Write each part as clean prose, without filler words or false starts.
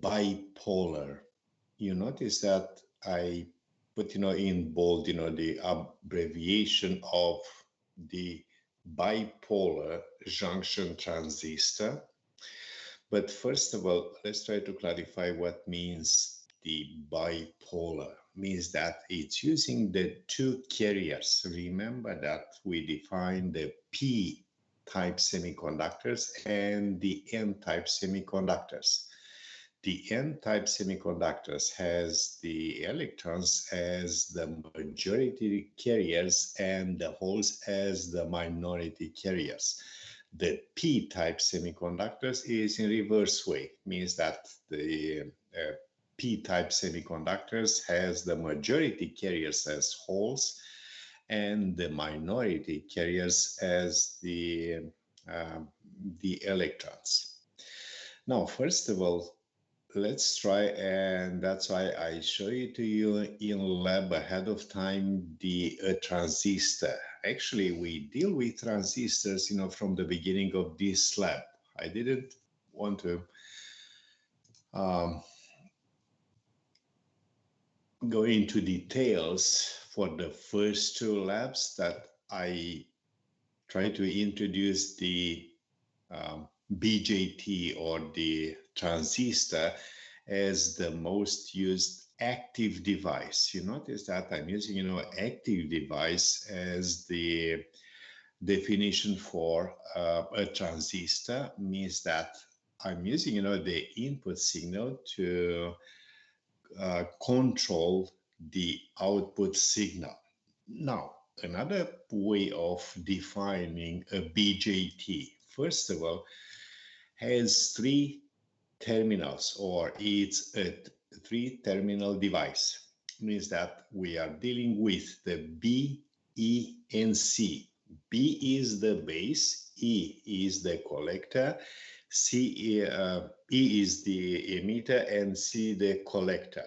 bipolar. You notice that I put, in bold, the abbreviation of the bipolar junction transistor. But first of all, let's try to clarify what means the bipolar. Means that it's using the two carriers. Remember that we define the P-type semiconductors and the N-type semiconductors. The N-type semiconductors has the electrons as the majority carriers and the holes as the minority carriers. The P-type semiconductors is in reverse way, means that the P-type semiconductors has the majority carriers as holes and the minority carriers as the electrons. Now, first of all, let's try, and that's why I show it to you in lab ahead of time, the transistor. Actually, we deal with transistors, from the beginning of this lab. I didn't want to go into details for the first two labs that I try to introduce the BJT or the transistor as the most used active device. You notice that I'm using, active device as the definition for a transistor. Means that I'm using, the input signal to control the output signal. Now, another way of defining a BJT, first of all, has three terminals, or it's a three-terminal device. Means that we are dealing with the B, E, and C. B is the base, E is the collector, E is the emitter, and C the collector.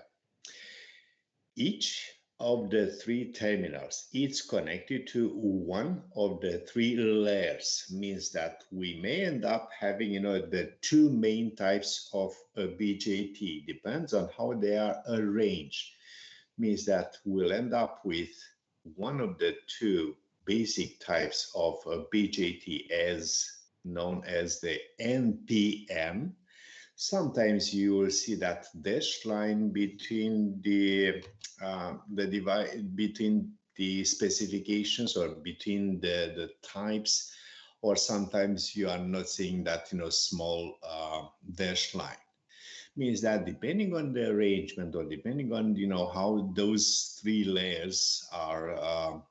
Each of the three terminals is connected to one of the three layers. Means that we may end up having, the two main types of a BJT. Depends on how they are arranged. Means that we'll end up with one of the two basic types of a BJT as known as the NPN. Sometimes you will see that dashed line between the divide between the specifications or between the types, or sometimes you are not seeing that small dashed line. Means that depending on the arrangement or depending on how those three layers are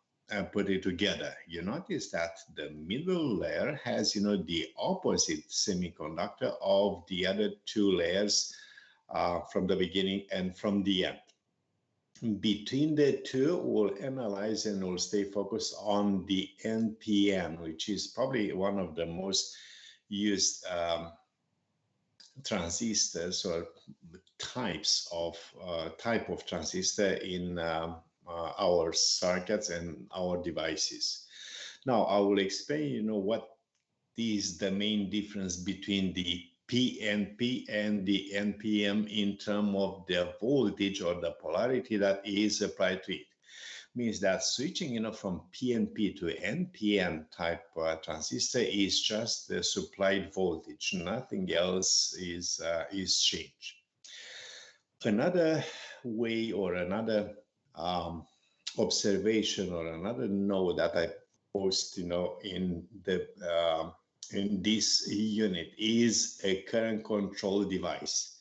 put it together, you notice that the middle layer has the opposite semiconductor of the other two layers from the beginning and from the end. Between the two, we'll analyze and we'll stay focused on the NPN, which is probably one of the most used transistors or types of type of transistor in our circuits and our devices. Now I will explain what is the main difference between the PNP and the NPN in terms of the voltage or the polarity that is applied to it. Means that switching from PNP to NPN type transistor is just the supplied voltage. Nothing else is changed. Another way or another observation or another note that I post in the in this unit is a current control device.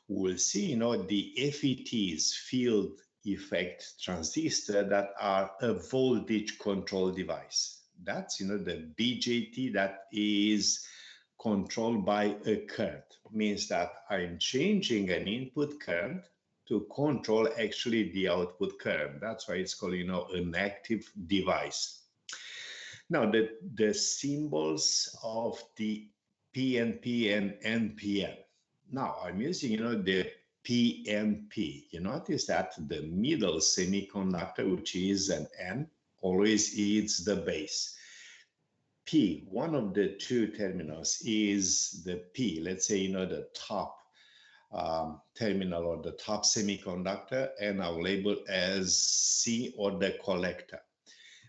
We'll see the FETs, field effect transistor, that are a voltage control device. That's the BJT that is controlled by a current. Means that I'm changing an input current to control actually the output current. That's why it's called an active device. Now the symbols of the PNP and NPN. Now I'm using the PNP. You notice that the middle semiconductor, which is an N, always is the base. P, one of the two terminals is the P, let's say the top terminal or the top semiconductor, and I'll label as C or the collector.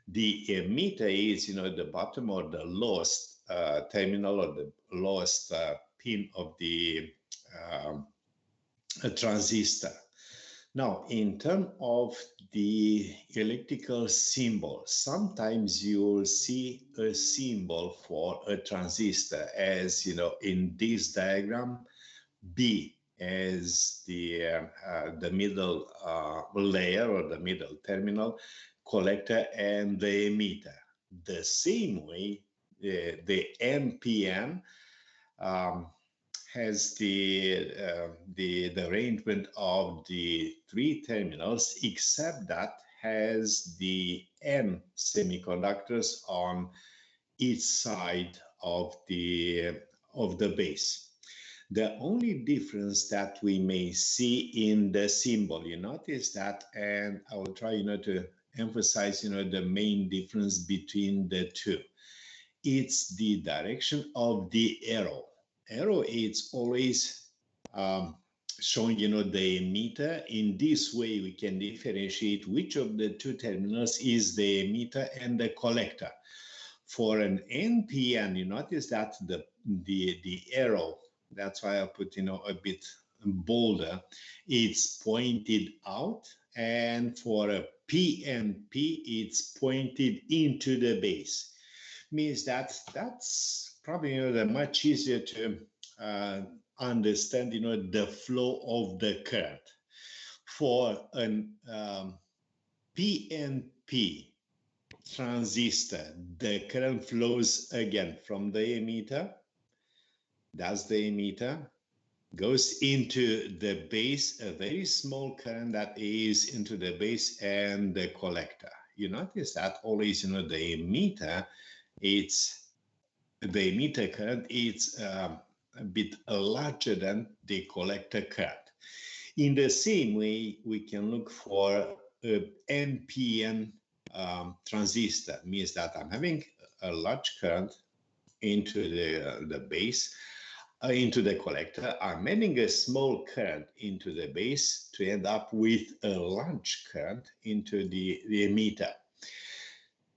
The emitter is, the bottom or the lowest terminal or the lowest pin of the transistor. Now, in terms of the electrical symbol, sometimes you will see a symbol for a transistor as, in this diagram, B as the middle layer or the middle terminal, collector, and the emitter. The same way, the NPN has the arrangement of the three terminals, except that has the N semiconductors on each side of the base. The only difference that we may see in the symbol, you notice that, and I will try, to emphasize, the main difference between the two. It's the direction of the arrow. Arrow is always showing, the emitter. In this way, we can differentiate which of the two terminals is the emitter and the collector. For an NPN, you notice that the arrow, that's why I put, a bit bolder, it's pointed out. And for a PNP, it's pointed into the base. Means that that's probably, the much easier to understand, the flow of the current. For an PNP transistor, the current flows again from the emitter. That's the emitter, goes into the base, a very small current that is into the base and the collector. You notice that always, the emitter, the emitter current is a bit larger than the collector current. In the same way, we can look for a NPN transistor. Means that I'm having a large current into the base, into the collector. I'm adding a small current into the base to end up with a large current into the emitter.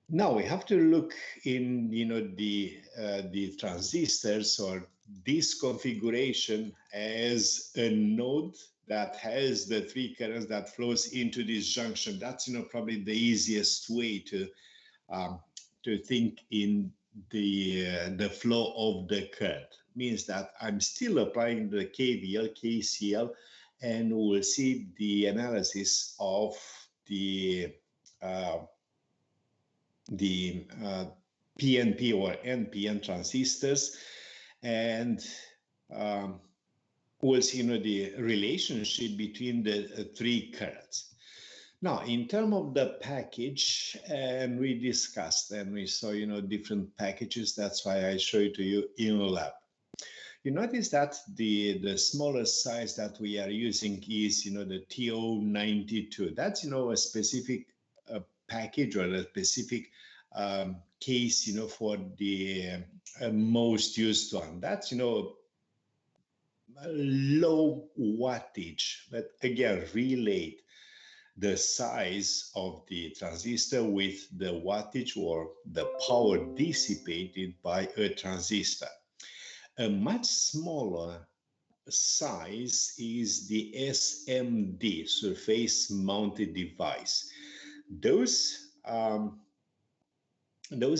Now we have to look in, the transistors or this configuration as a node that has the three currents that flows into this junction. That's, probably the easiest way to think in the flow of the current. Means that I'm still applying the KVL, KCL, and we'll see the analysis of the PNP or NPN transistors, and we'll see, the relationship between the three currents. Now, in terms of the package, and we discussed and we saw, different packages. That's why I show it to you in lab. You notice that the smallest size that we are using is, the TO92. That's, a specific package or a specific case, for the most used one. That's, low wattage, but again, relate the size of the transistor with the wattage or the power dissipated by a transistor. A much smaller size is the SMD, surface mounted device. Those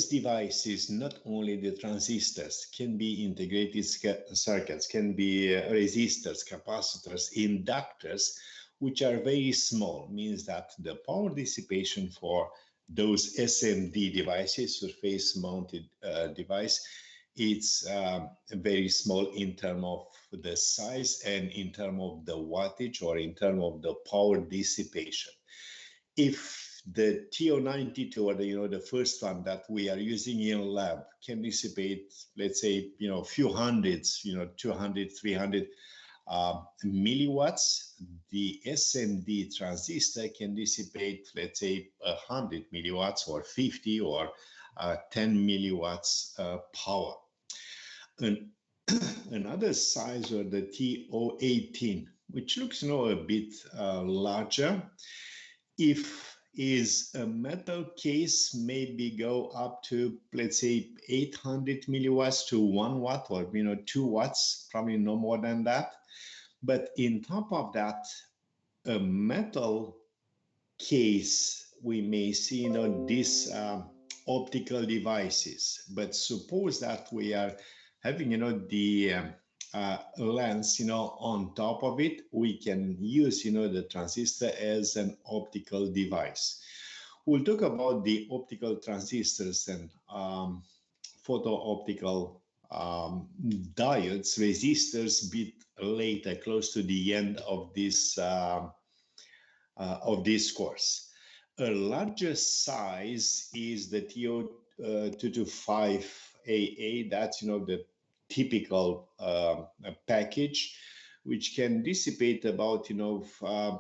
devices, not only the transistors, can be integrated circuits, can be resistors, capacitors, inductors, which are very small. Means that the power dissipation for those SMD devices, surface mounted device, it's very small in terms of the size and in terms of the wattage or in terms of the power dissipation. If the TO92 or the first one that we are using in lab can dissipate, let's say, a few hundreds, 200, 300 milliwatts, the SMD transistor can dissipate, let's say, 100 milliwatts or 50 or 10 milliwatts power. An Another size, or the TO18, which looks, a bit larger. If is a metal case, maybe go up to, let's say, 800 milliwatts to 1 watt, or 2 watts, probably no more than that. But in top of that, a metal case, we may see, these optical devices. But suppose that we are having, the lens, on top of it, we can use, the transistor as an optical device. We'll talk about the optical transistors and photo-optical diodes, resistors, bit later, close to the end of this course. A larger size is the TO225AA. That's the typical package, which can dissipate about 1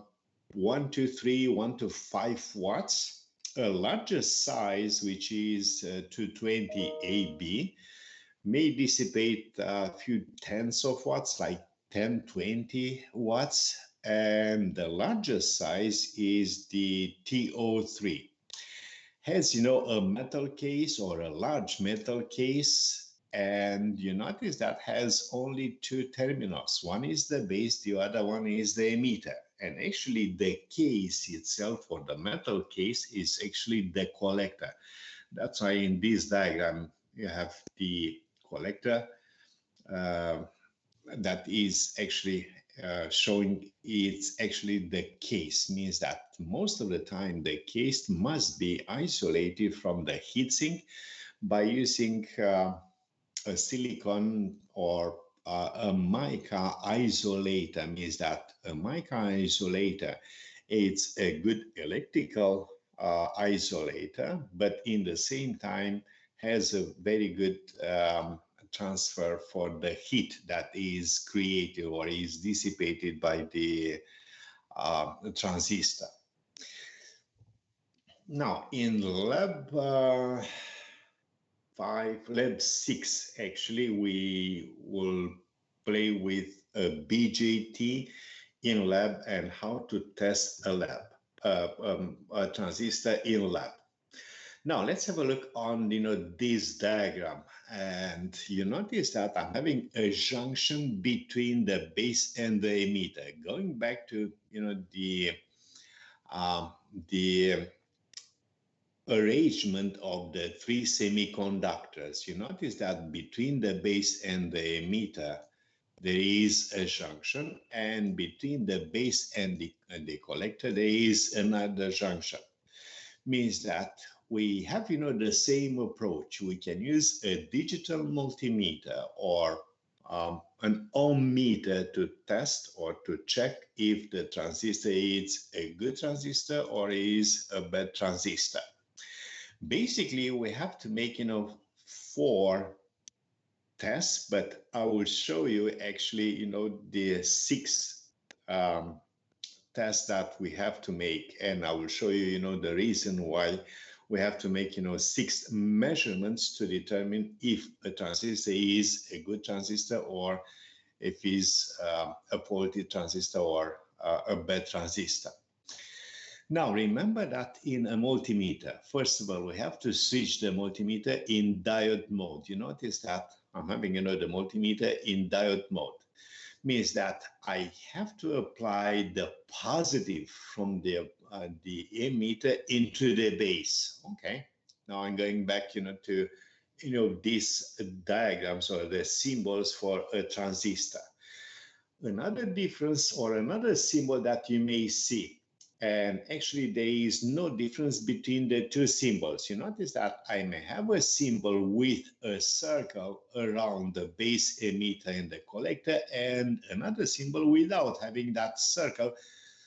to 3, 1 to 5 watts. A larger size, which is 220AB, may dissipate a few tens of watts, like 10, 20 watts. And the largest size is the TO3. Has, a metal case, or a large metal case, and you notice that has only 2 terminals. One is the base, the other one is the emitter. And actually the case itself, or the metal case, is actually the collector. That's why in this diagram you have the collector that is actually showing it's actually the case. Means that most of the time the case must be isolated from the heatsink by using a silicon or a mica isolator. Means that a mica isolator, it's a good electrical isolator, but in the same time has a very good transfer for the heat that is created or is dissipated by the transistor. Now in lab 6, actually, we will play with a BJT in lab and how to test a transistor in lab. Now let's have a look on this diagram, and you notice that I'm having a junction between the base and the emitter. Going back to the arrangement of the 3 semiconductors, you notice that between the base and the emitter there is a junction, and between the base and the collector there is another junction. Means that we have the same approach. We can use a digital multimeter or an ohm meter to test or to check if the transistor is a good transistor or is a bad transistor. Basically, we have to make 4 tests, but I will show you actually the 6 tests that we have to make, and I will show you the reason why we have to make 6 measurements to determine if a transistor is a good transistor or if it's a faulty transistor or a bad transistor. Now remember that in a multimeter, first of all, we have to switch the multimeter in diode mode. You notice that I'm having the multimeter in diode mode. Means that I have to apply the positive from the emitter into the base. Okay, now I'm going back to these diagrams or the symbols for a transistor. Another difference or another symbol that you may see, and actually there is no difference between the 2 symbols. You notice that I may have a symbol with a circle around the base emitter and the collector, and another symbol without having that circle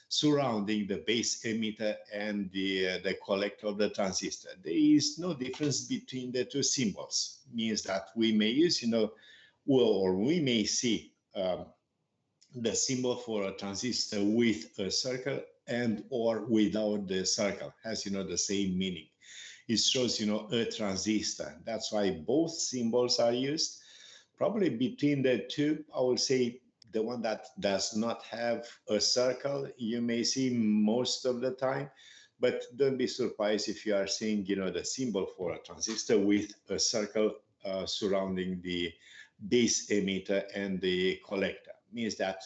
surrounding the base emitter and the collector of the transistor. There is no difference between the 2 symbols. Means that we may use, or we may see the symbol for a transistor with a circle and or without the circle. Has the same meaning. It shows a transistor. That's why both symbols are used. probably between the two, I will say the one that does not have a circle, you may see most of the time, but don't be surprised if you are seeing, the symbol for a transistor with a circle surrounding the base emitter and the collector. Means that,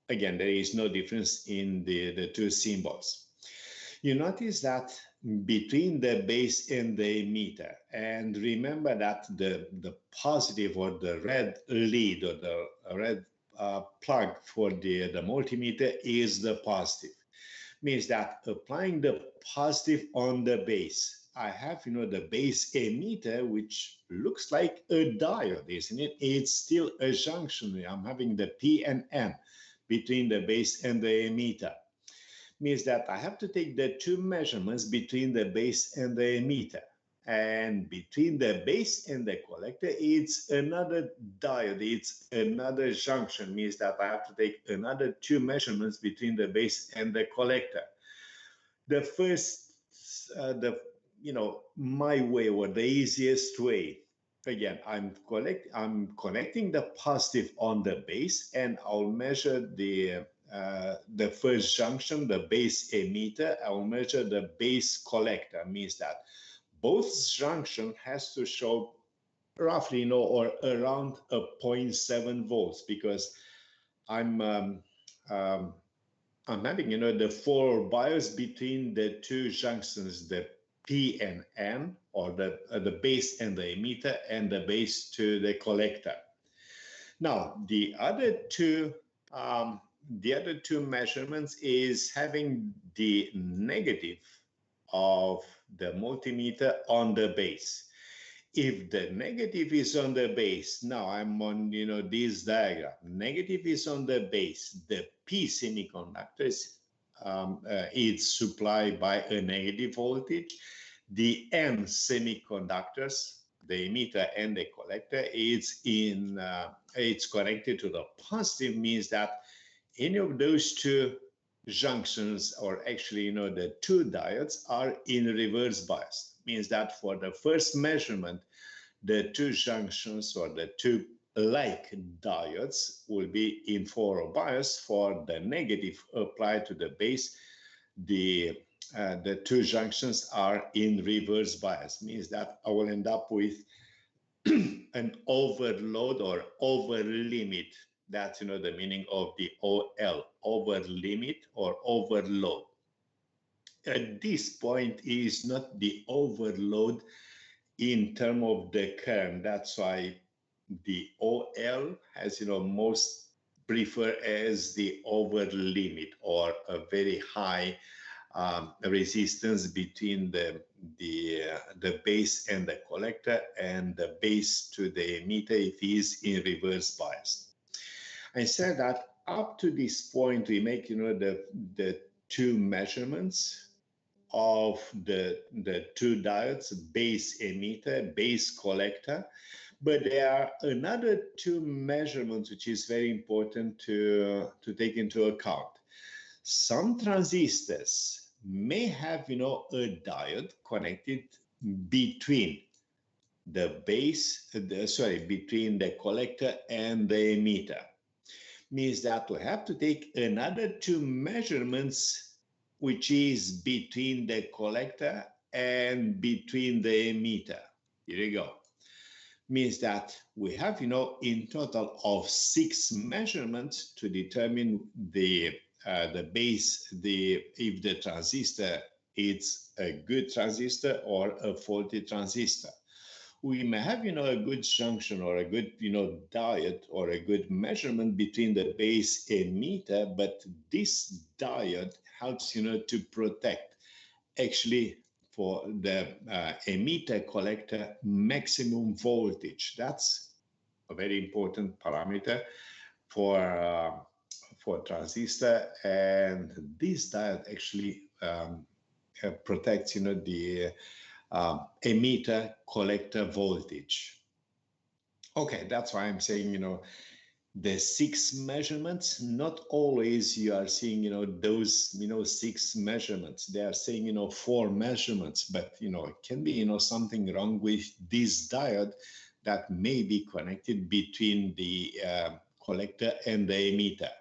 again, there is no difference in the two symbols. You notice that between the base and the emitter, and remember that the positive or the red lead or the red plug for the multimeter is the positive. Means that applying the positive on the base, I have, the base emitter, which looks like a diode, isn't it? It's still a junction. I'm having the P and N between the base and the emitter. Means that I have to take the two measurements between the base and the emitter. And between the base and the collector, it's another diode, it's another junction. Means that I have to take another two measurements between the base and the collector. The first, my way, or the easiest way, again, I'm connecting the positive on the base, and I'll measure the first junction, the base emitter. I'll measure the base collector. Means that both junction has to show roughly, or around a 0.7 volts, because I'm having, the four bias between the two junctions, the P and N, or the base and the emitter, and the base to the collector. Now, the other two measurements is having the negative of the multimeter on the base. If the negative is on the base, now I'm on, this diagram, negative is on the base, the P semiconductor is supplied by a negative voltage. The N semiconductors, the emitter and the collector, it's connected to the positive. Means that any of those two junctions, or actually, the two diodes, are in reverse bias. Means that for the first measurement, the two junctions, or the two like diodes, will be in forward bias. For the negative applied to the base, the two junctions are in reverse bias. Means that I will end up with an overload or over limit. That's, the meaning of the OL, over limit or overload. At this point is not the overload in terms of the current. That's why the OL has, most prefer as the over limit, or a very high resistance between the base and the collector, and the base to the emitter if it is in reverse bias. I said that up to this point we make, the two measurements of the two diodes, base emitter, base collector, but there are another two measurements which is very important to take into account. Some transistors may have, a diode connected between the base, between the collector and the emitter. Means that we have to take another two measurements, which is between the collector and between the emitter. Here you go. Means that we have, in total of 6 measurements to determine the base, if the transistor is a good transistor or a faulty transistor. We may have, a good junction or a good, diode or a good measurement between the base emitter, but this diode helps, to protect actually for the emitter collector maximum voltage. That's a very important parameter for transistor, and this diode actually protects, the emitter collector voltage. Okay, that's why I'm saying, the 6 measurements, not always you are seeing, those, 6 measurements. They are saying, 4 measurements, but, it can be, something wrong with this diode that may be connected between the collector and the emitter.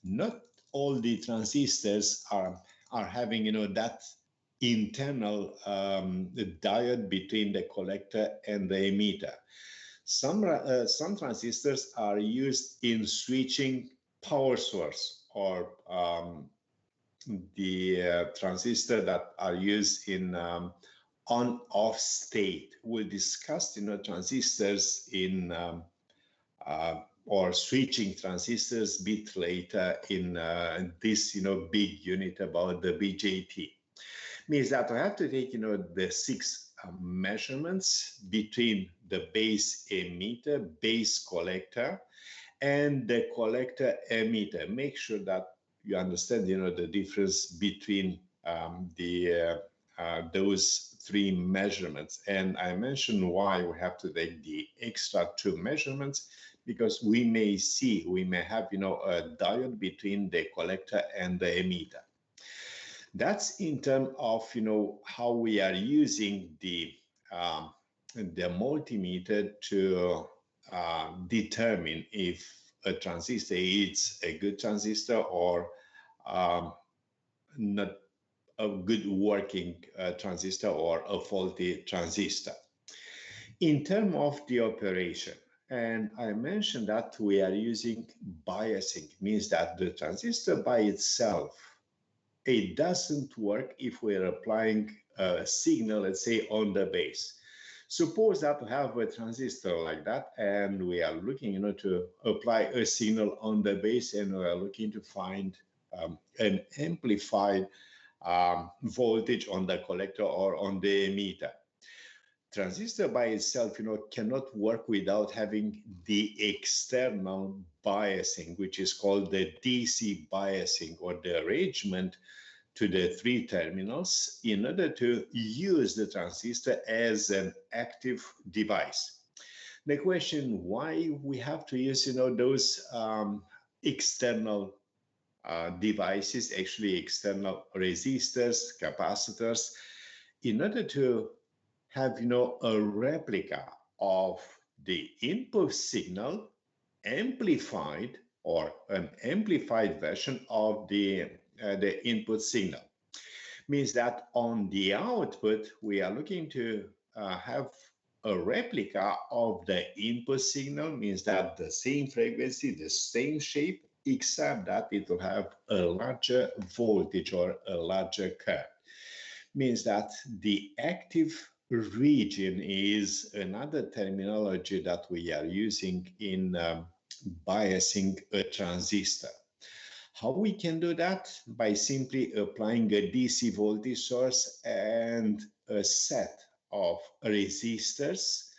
Not all the transistors are having, that internal diode between the collector and the emitter. Some transistors are used in switching power source, or the transistor that are used in on-off state. We'll discuss, transistors in or switching transistors bit later in this, big unit about the BJT. Means that I have to take, the 6 measurements between the base emitter, base collector, and the collector emitter. Make sure that you understand, the difference between those 3 measurements. And I mentioned why we have to take the extra 2 measurements, because we may have, a diode between the collector and the emitter. That's in terms of, how we are using the multimeter to determine if a transistor is a good transistor or not a good working transistor or a faulty transistor. In terms of the operation, and I mentioned that we are using biasing, means that the transistor by itself, it doesn't work if we're applying a signal, let's say, on the base. Suppose that we have a transistor like that, and we are looking, to apply a signal on the base, and we are looking to find an amplified voltage on the collector or on the emitter. Transistor by itself, cannot work without having the external biasing, which is called the DC biasing, or the arrangement to the 3 terminals in order to use the transistor as an active device. The question, why we have to use, those external devices, actually external resistors, capacitors, in order to have, a replica of the input signal amplified, or an amplified version of the input signal. Means that on the output, we are looking to have a replica of the input signal, means that the same frequency, the same shape, except that it will have a larger voltage or a larger current. Means that the active region is another terminology that we are using in biasing a transistor. How we can do that? By simply applying a DC voltage source and a set of resistors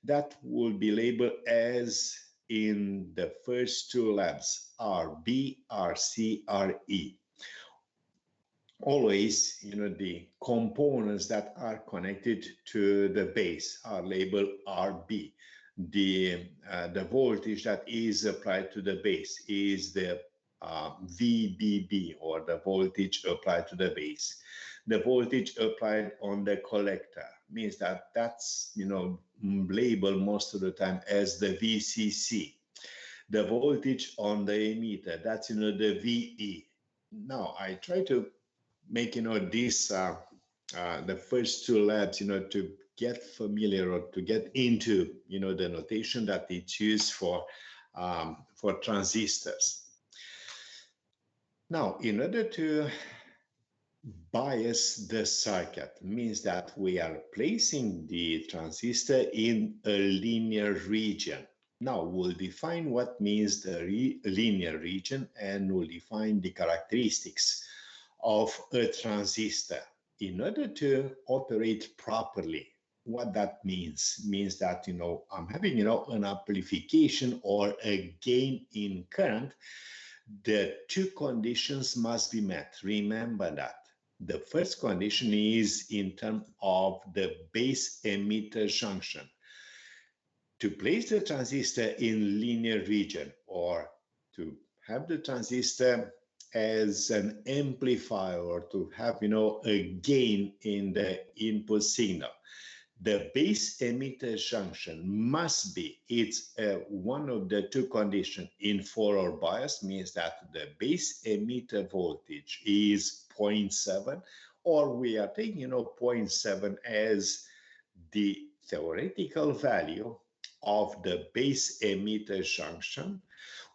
that will be labeled as in the first 2 labs, RB, RC, RE. Always, the components that are connected to the base are labeled RB. The voltage that is applied to the base is the VBB, or the voltage applied to the base. The voltage applied on the collector means that that's, labeled most of the time as the VCC. The voltage on the emitter, that's, the VE. Now, I try to make, this, the first 2 labs, to get familiar or to get into, the notation that it's used for transistors. Now, in order to bias the circuit, means that we are placing the transistor in a linear region. Now, we'll define what means the linear region, and we'll define the characteristics of a transistor. In order to operate properly, what that means that, I'm having, an amplification or a gain in current. The 2 conditions must be met. Remember that. The first condition is in terms of the base emitter junction. To place the transistor in linear region, or to have the transistor as an amplifier, or to have, a gain in the input signal, The base emitter junction must be, it's one of the two conditions in forward bias, means that the base emitter voltage is 0.7, or we are taking, 0.7 as the theoretical value of the base emitter junction.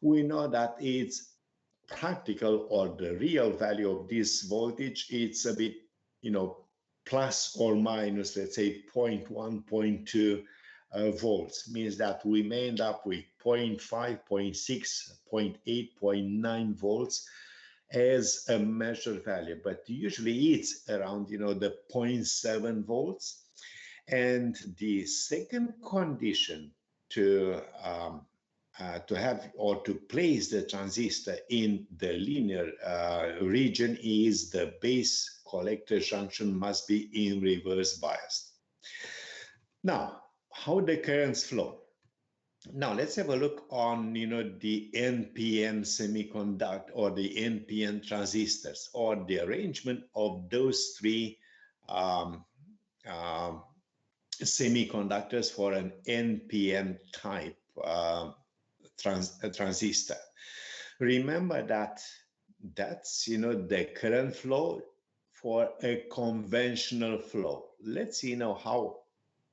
We know that it's practical, or the real value of this voltage, it's a bit, plus or minus, let's say 0.1, 0.2 volts, means that we may end up with 0.5, 0.6, 0.8, 0.9 volts as a measured value, but usually it's around, the 0.7 volts. And the second condition to have or to place the transistor in the linear region is the base collector junction must be in reverse biased. Now, how the currents flow? Now let's have a look on the NPN semiconductor or the NPN transistors, or the arrangement of those three semiconductors for an NPN type transistor. Remember that that's the current flow for a conventional flow. Let's see now how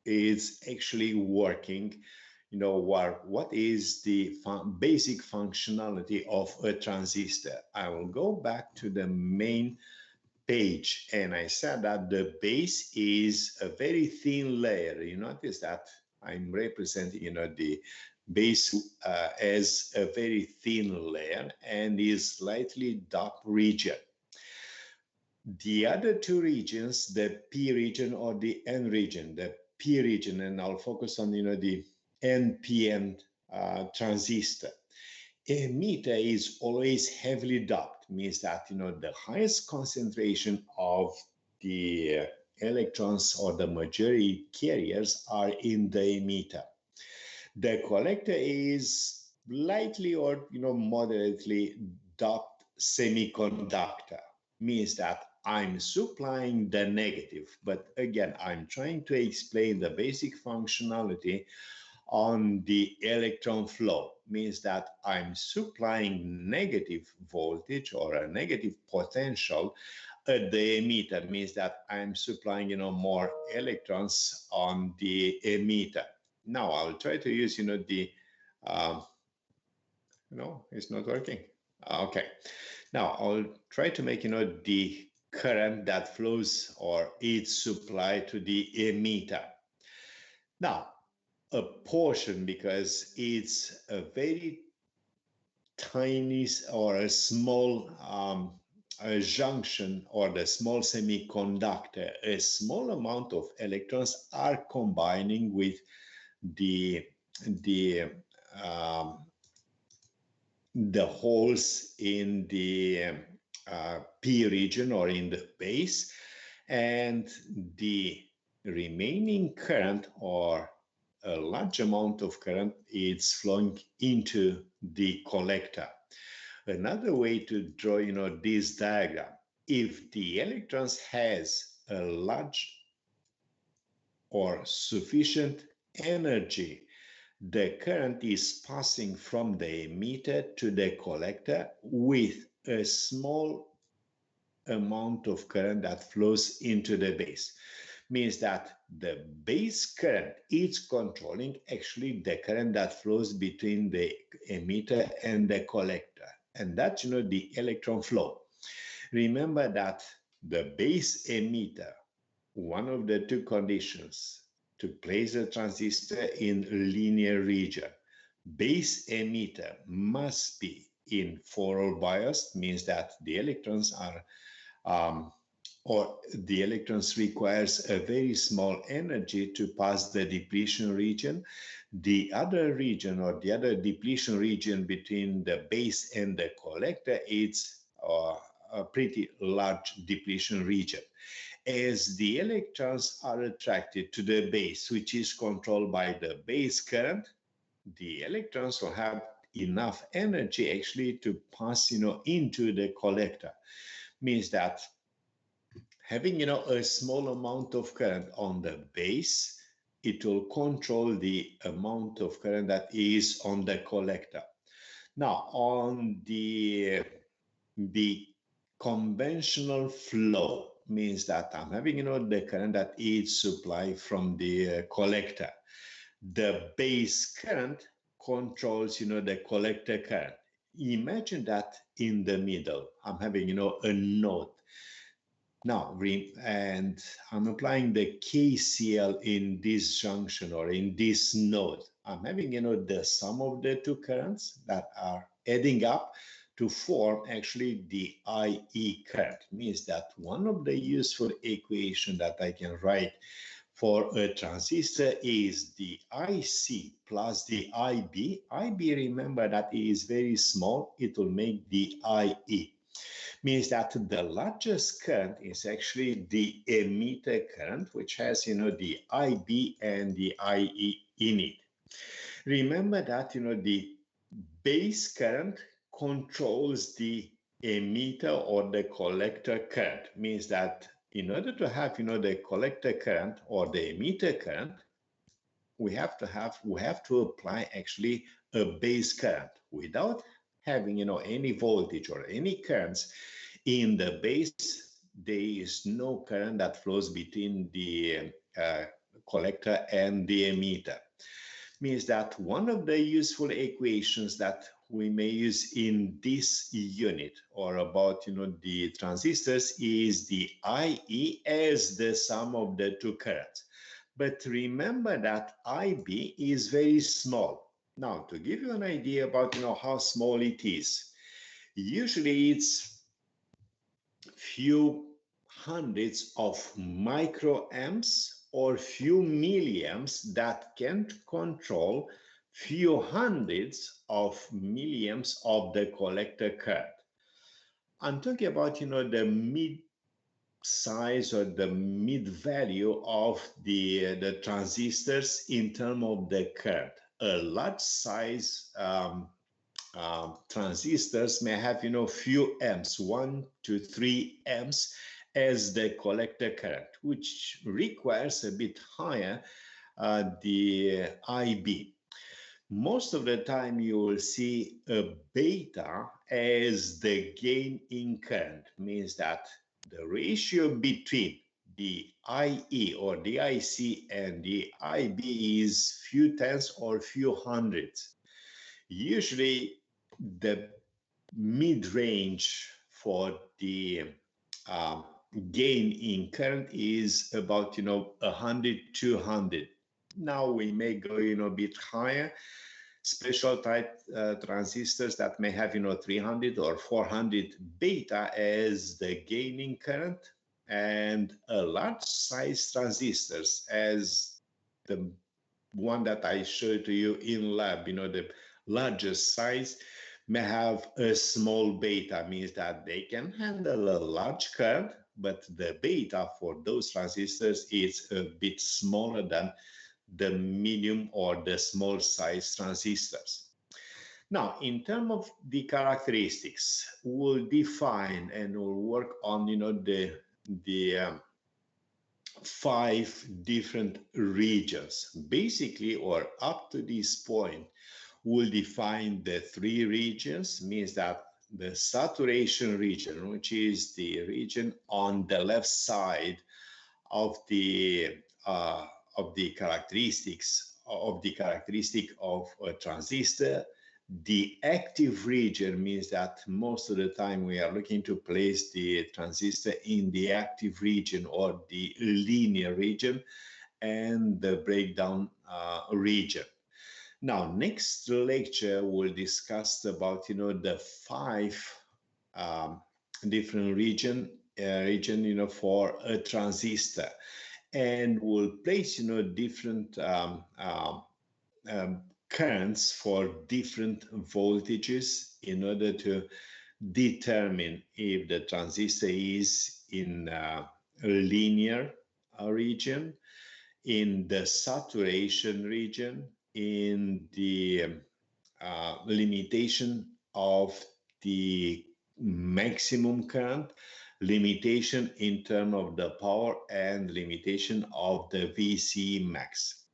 it's actually working. What is the basic functionality of a transistor. I will go back to the main page, and I said that the base is a very thin layer. You notice that I'm representing the base as a very thin layer and is slightly dark region. The other two regions, the P region or the N region, the P region, and I'll focus on the NPN transistor. Emitter is always heavily doped, means that the highest concentration of the electrons or the majority carriers are in the emitter. The collector is lightly or moderately doped semiconductor, means that I'm supplying the negative, but again I'm trying to explain the basic functionality on the electron flow, means that I'm supplying negative voltage or a negative potential at the emitter, means that I'm supplying more electrons on the emitter. Now I'll try to use the it's not working. Okay, now I'll try to make the current that flows or is supplied to the emitter. Now a portion, because it's a very tiny or a small a junction or the small semiconductor, a small amount of electrons are combining with the holes in the P region or in the base, and the remaining current or a large amount of current is flowing into the collector. Another way to draw this diagram, if the electrons has a large or sufficient energy, the current is passing from the emitter to the collector with a small amount of current that flows into the base. Means that the base current is controlling actually the current that flows between the emitter and the collector, and that's the electron flow. Remember that the base emitter, one of the two conditions to place a transistor in linear region, base emitter must be in forward bias, means that the electrons are or the electrons requires a very small energy to pass the depletion region. The other region or the other depletion region between the base and the collector is a pretty large depletion region. As the electrons are attracted to the base, which is controlled by the base current, the electrons will have enough energy actually to pass into the collector. Means that having a small amount of current on the base it will control the amount of current that is on the collector. Now, on the conventional flow means that I'm having, the current that is supplied from the collector. The base current controls, the collector current. Imagine that in the middle, I'm having, a node. Now, and I'm applying the KCL in this junction or in this node. I'm having, the sum of the two currents that are adding up to form actually the IE current. Means that one of the useful equation that I can write for a transistor is the IC plus the IB. IB, remember that it is very small. It will make the IE. Means that the largest current is actually the emitter current, which has, the IB and the IE in it. Remember that, the base current controls the emitter or the collector current. Means that in order to have, the collector current or the emitter current, we have to apply actually a base current. Without having, any voltage or any currents in the base, there is no current that flows between the collector and the emitter. Means that one of the useful equations that we may use in this unit or about, the transistors is the IE as the sum of the two currents. But remember that IB is very small. Now, to give you an idea about, how small it is, usually it's few hundreds of microamps or few milliamps that can control few hundreds of milliamps of the collector current. I'm talking about, the mid size or the mid value of the transistors in terms of the current. A large size transistors may have, few amps, 1 to 3 amps as the collector current, which requires a bit higher the IB. Most of the time you will see a beta as the gain in current. Means that the ratio between the IE or the IC and the IB is few tens or few hundreds. Usually the mid-range for the gain in current is about 100, 200. Now we may go a bit higher, special type transistors that may have 300 or 400 beta as the gain in current, and a large size transistors as the one that I showed to you in lab, the largest size may have a small beta. Means that they can handle a large current, but the beta for those transistors is a bit smaller than the medium or the small size transistors. Now, in terms of the characteristics, we'll define and we'll work on, the 5 different regions. Basically, or up to this point, we'll define the 3 regions. Means that the saturation region, which is the region on the left side of the characteristic of a transistor. The active region means that most of the time we are looking to place the transistor in the active region or the linear region, and the breakdown region. Now, next lecture we'll discuss about the 5 different region for a transistor, and we'll place different currents for different voltages in order to determine if the transistor is in a linear region, in the saturation region, in the limitation of the maximum current, limitation in terms of the power, and limitation of the VC max.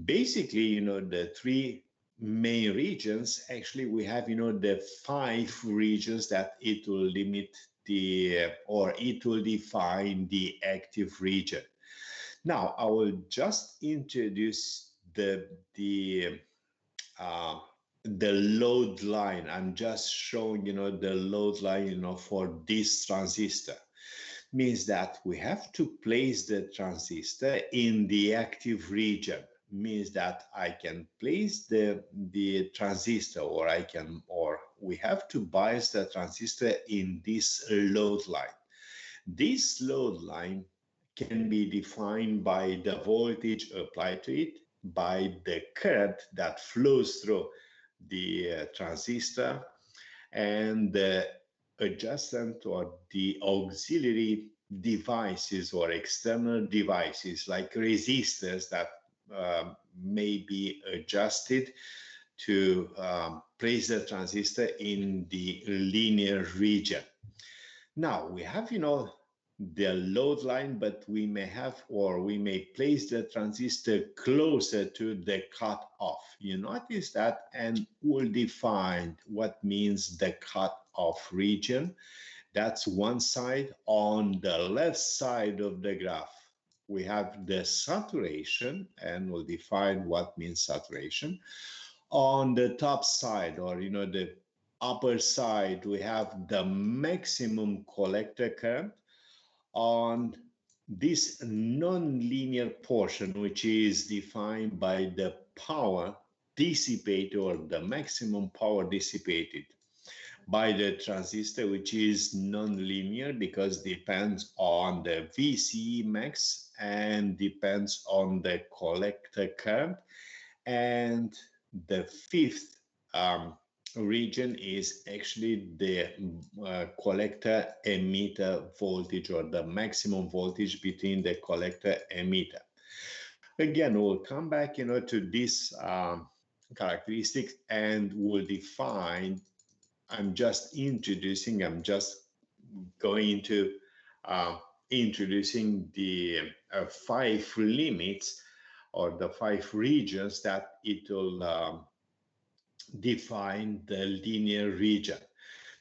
Basically, the three main regions, actually we have, the 5 regions that it will limit or it will define the active region. Now, I will just introduce uh, the load line. I'm just showing, the load line, for this transistor. Means that we have to place the transistor in the active region. Means that I can place the transistor, or we have to bias the transistor in this load line. This load line can be defined by the voltage applied to it, by the current that flows through the transistor, and the adjacent or the auxiliary devices or external devices like resistors that may be adjusted to place the transistor in the linear region. Now we have, the load line, but we may have, or we may place the transistor closer to the cutoff. You notice that, and we'll define what means the cutoff region. That's one side. On the left side of the graph, we have the saturation, and we'll define what means saturation. On the top side, or the upper side, we have the maximum collector current. On this non-linear portion, which is defined by the power dissipated, or the maximum power dissipated by the transistor, which is non-linear because depends on the VCE max and depends on the collector current. And the fifth region is actually the collector emitter voltage, or the maximum voltage between the collector emitter. Again, we'll come back, to this characteristics, and we'll define. I'm just going to introducing the 5 limits, or the 5 regions that it will define the linear region.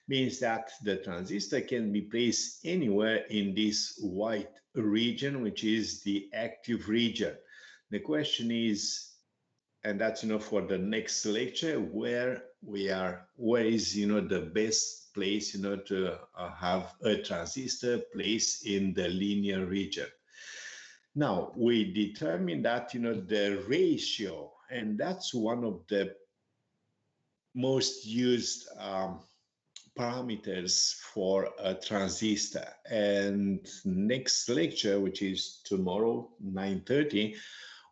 Means that the transistor can be placed anywhere in this white region, which is the active region. The question is, and that's, for the next lecture, where is, the best place, to have a transistor placed in the linear region. Now, we determine that, the ratio, and that's one of the most used parameters for a transistor. And next lecture, which is tomorrow, 9:30,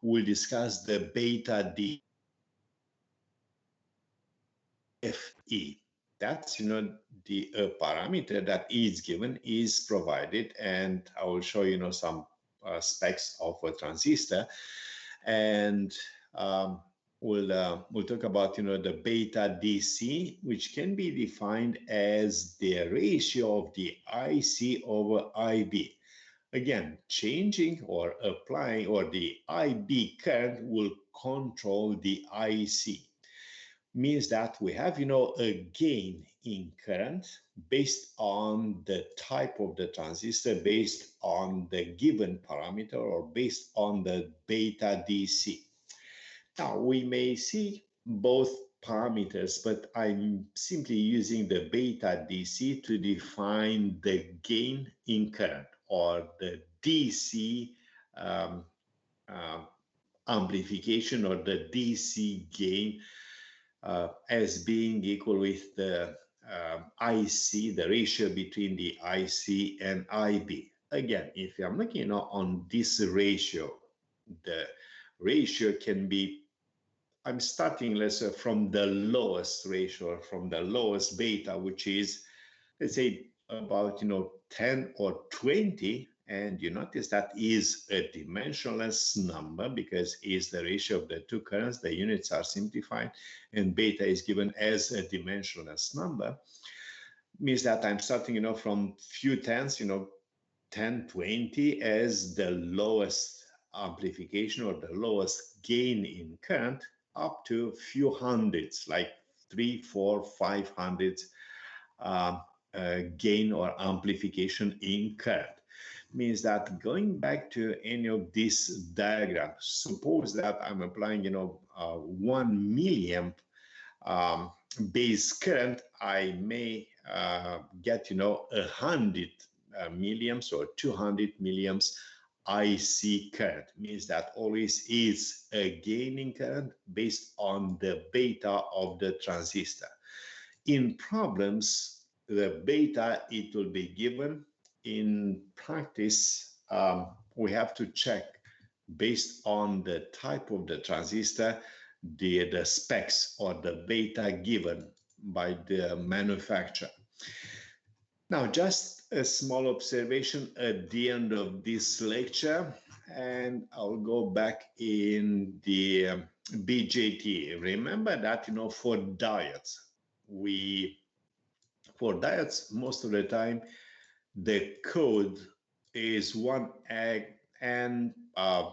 we'll discuss the beta DFE. That's, the parameter that is given, is provided, and I will show you, some specs of a transistor, and we'll talk about, the beta DC, which can be defined as the ratio of the IC over IB. Again, changing or applying, or the IB current will control the IC. Means that we have, a gain in current based on the type of the transistor, based on the given parameter, or based on the beta DC. Now, we may see both parameters, but I'm simply using the beta DC to define the gain in current, or the DC amplification, or the DC gain, as being equal with the IC, the ratio between the IC and IB. Again, if I'm looking on this ratio, the ratio can be, I'm starting, let's say, from the lowest ratio, from the lowest beta, which is, let's say, about 10 or 20, and you notice that is a dimensionless number because it's the ratio of the two currents. The units are simplified, and beta is given as a dimensionless number. Means that I'm starting, from few tens, 10, 20 as the lowest amplification or the lowest gain in current up to few hundreds, like 3, 4, 500 gain or amplification in current. Means that going back to any of these diagrams, suppose that I'm applying, 1 milliamp base current, I may get, 100 milliamps or 200 milliamps IC current. Means that always is a gaining current based on the beta of the transistor. In problems, the beta, it will be given. In practice, we have to check based on the type of the transistor, the specs or the beta given by the manufacturer. Now, just a small observation at the end of this lecture, and I'll go back in the BJT. Remember that, for diodes, most of the time, the code is 1N, and I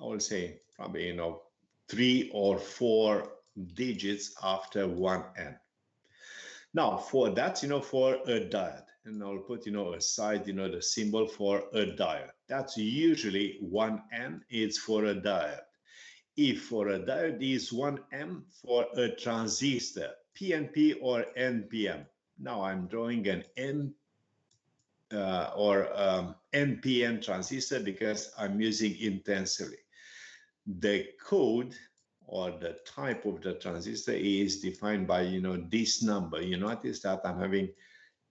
would say probably, 3 or 4 digits after 1N. Now, for that, for a diode, and I'll put, aside, the symbol for a diode. That's usually 1N, it's for a diode. If for a diode is 1M for a transistor, PNP or NPN. Now I'm drawing an NPN transistor because I'm using intensively. The code or the type of the transistor is defined by, this number. You notice that I'm having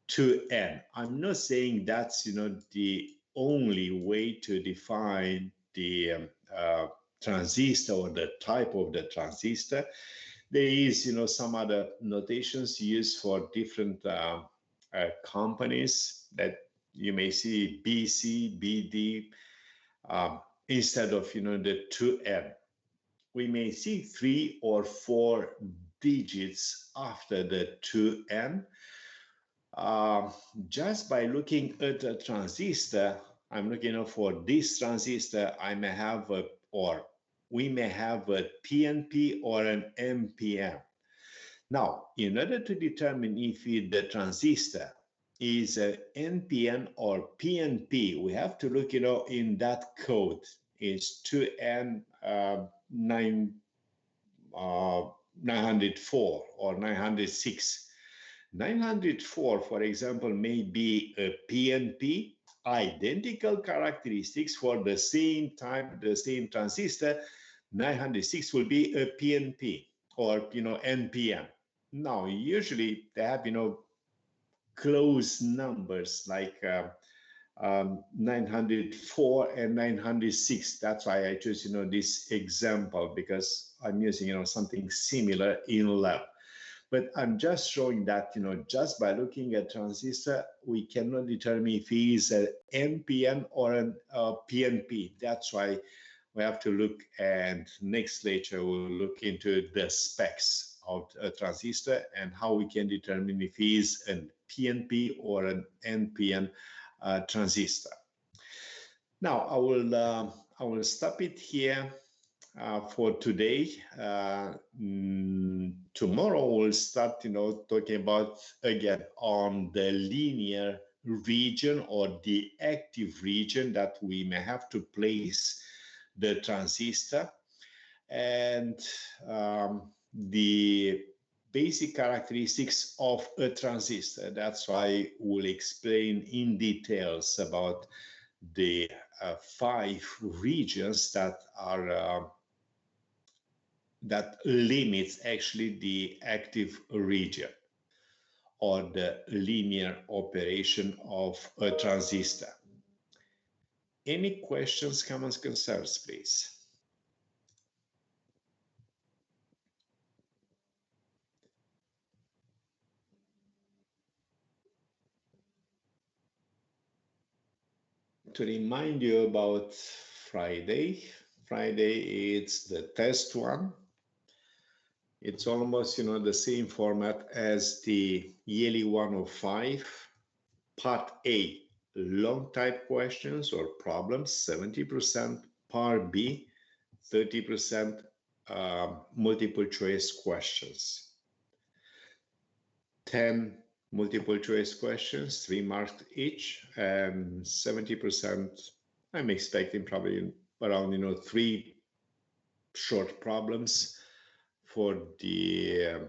2N. I'm not saying that's, the only way to define the transistor or the type of the transistor. There is, some other notations used for different companies that you may see BC, BD, instead of, the 2N. We may see 3 or 4 digits after the 2N. Just by looking at a transistor, I'm looking for this transistor, we may have a PNP or an NPN. Now, in order to determine if the transistor is an NPN or PNP, we have to look, in that code. It's 2N 904 or 906. 904, for example, may be a PNP, identical characteristics for the same type, the same transistor. 906 will be a PNP or, NPN. Now, usually they have, close numbers like 904 and 906. That's why I chose, this example, because I'm using, something similar in lab. But I'm just showing that, just by looking at transistor, we cannot determine if he is an NPN or a PNP. That's why we have to look, and next lecture we'll look into the specs of a transistor and how we can determine if he is a PNP or an NPN transistor. Now I will stop it here for today. Tomorrow we'll start, talking about again on the linear region or the active region that we may have to place the transistor, and the basic characteristics of a transistor. That's why we'll explain in details about the 5 regions that are that limits actually the active region or the linear operation of a transistor. Any questions, comments, concerns, please? To remind you about Friday, it's the test one. It's almost, the same format as the ELE105. Part A, long type questions or problems, 70%. Part B, 30% multiple choice questions. 10 multiple choice questions, 3 marks each, and 70%, I'm expecting probably around, 3 short problems for the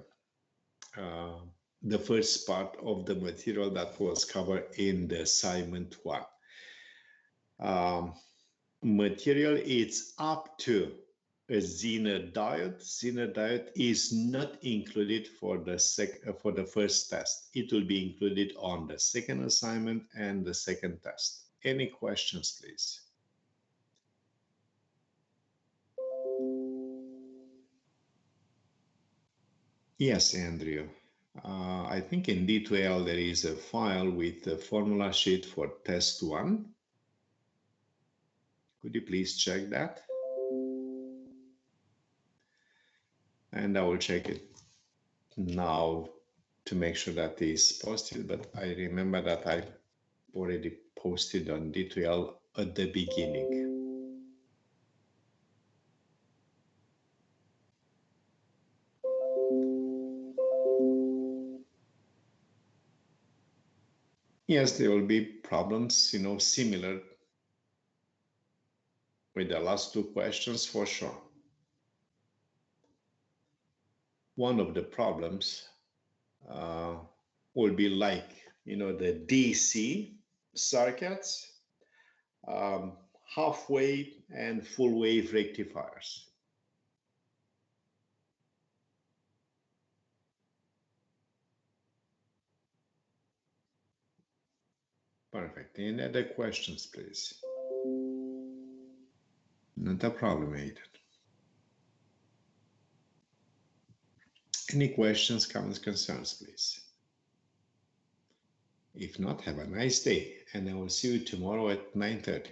first part of the material that was covered in the assignment 1. Material is up to a Zener diode. Zener diode is not included for the first test. It will be included on the second assignment and the second test. Any questions, please? Yes, Andrew. I think in D2L there is a file with the formula sheet for test 1. Could you please check that? And I will check it now to make sure that is posted, but I remember that I already posted on D2L at the beginning. Yes, there will be problems, similar with the last 2 questions for sure. One of the problems will be like, the DC circuits, half-wave and full-wave rectifiers. Perfect. Any other questions, please? Not a problem, Aidan. Any questions, comments, concerns, please? If not, have a nice day, and I will see you tomorrow at 9:30.